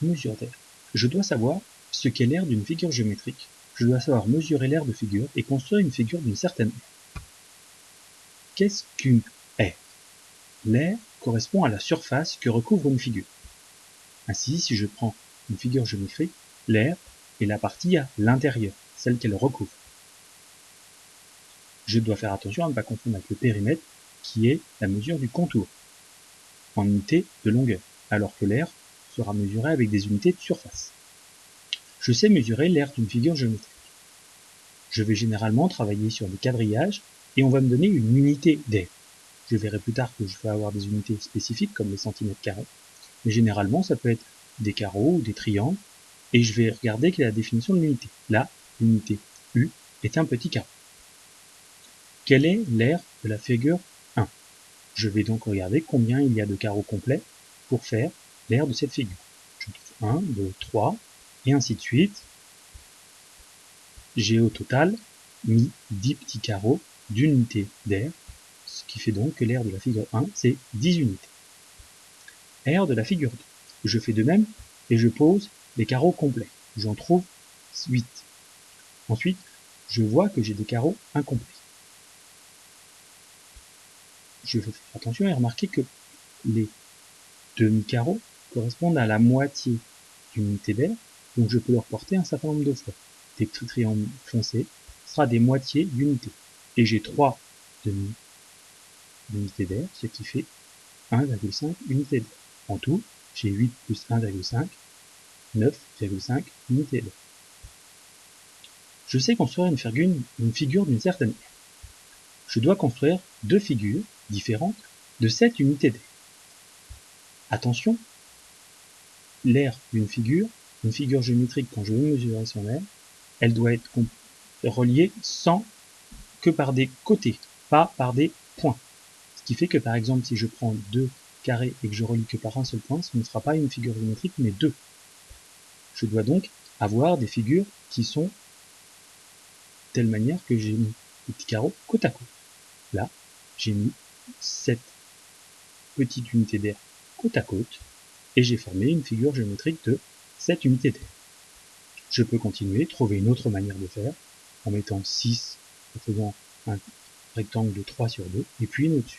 mesure d'air. Je dois savoir ce qu'est l'aire d'une figure géométrique. Je dois savoir mesurer l'aire de figure et construire une figure d'une certaine aire. Qu'est-ce qu'une aire? L'aire correspond à la surface que recouvre une figure. Ainsi, si je prends une figure géométrique, l'aire est la partie à l'intérieur, celle qu'elle recouvre. Je dois faire attention à ne pas confondre avec le périmètre, qui est la mesure du contour, en unité de longueur, alors que l'aire sera mesurée avec des unités de surface. Je sais mesurer l'aire d'une figure géométrique. Je vais généralement travailler sur des quadrillages et on va me donner une unité d'aire. Je verrai plus tard que je vais avoir des unités spécifiques comme les centimètres carrés, mais généralement ça peut être des carreaux ou des triangles, et je vais regarder quelle est la définition de l'unité. Là, l'unité U est un petit carreau. Quelle est l'aire de la figure 1? Je vais donc regarder combien il y a de carreaux complets pour faire l'aire de cette figure. Je trouve 1, 2, 3, et ainsi de suite. J'ai au total mis 10 petits carreaux d'une unité d'aire, ce qui fait donc que l'aire de la figure 1, c'est 10 unités. Aire de la figure 2. Je fais de même et je pose les carreaux complets. J'en trouve 8. Ensuite, je vois que j'ai des carreaux incomplets. Je vais faire attention et remarquer que les demi-carreaux correspondent à la moitié d'une unité d'aire, donc je peux leur porter un certain nombre de fois. Des petits triangles foncés sera des moitiés d'unité. Et j'ai 3 demi-unités d'aire, ce qui fait 1,5 unités d'aire. En tout, j'ai 8 plus 1,5, 9,5 unités d'aire. Je sais construire une figure d'une certaine aire. Je dois construire deux figures différentes de cette unité d'aire. Attention, l'aire d'une figure, une figure géométrique, quand je veux mesurer son aire, elle doit être reliée que par des côtés, pas par des points. Ce qui fait que par exemple, si je prends deux carrés et que je relie que par un seul point, ce ne sera pas une figure géométrique, mais deux. Je dois donc avoir des figures qui sont de telle manière que j'ai mis les petits carreaux côte à côte. Là, j'ai mis cette petite unité d'aire côte à côte, et j'ai formé une figure géométrique de cette unité d'aire. Je peux continuer, trouver une autre manière de faire, en mettant 6, en faisant un rectangle de 3 sur 2, et puis une au-dessus.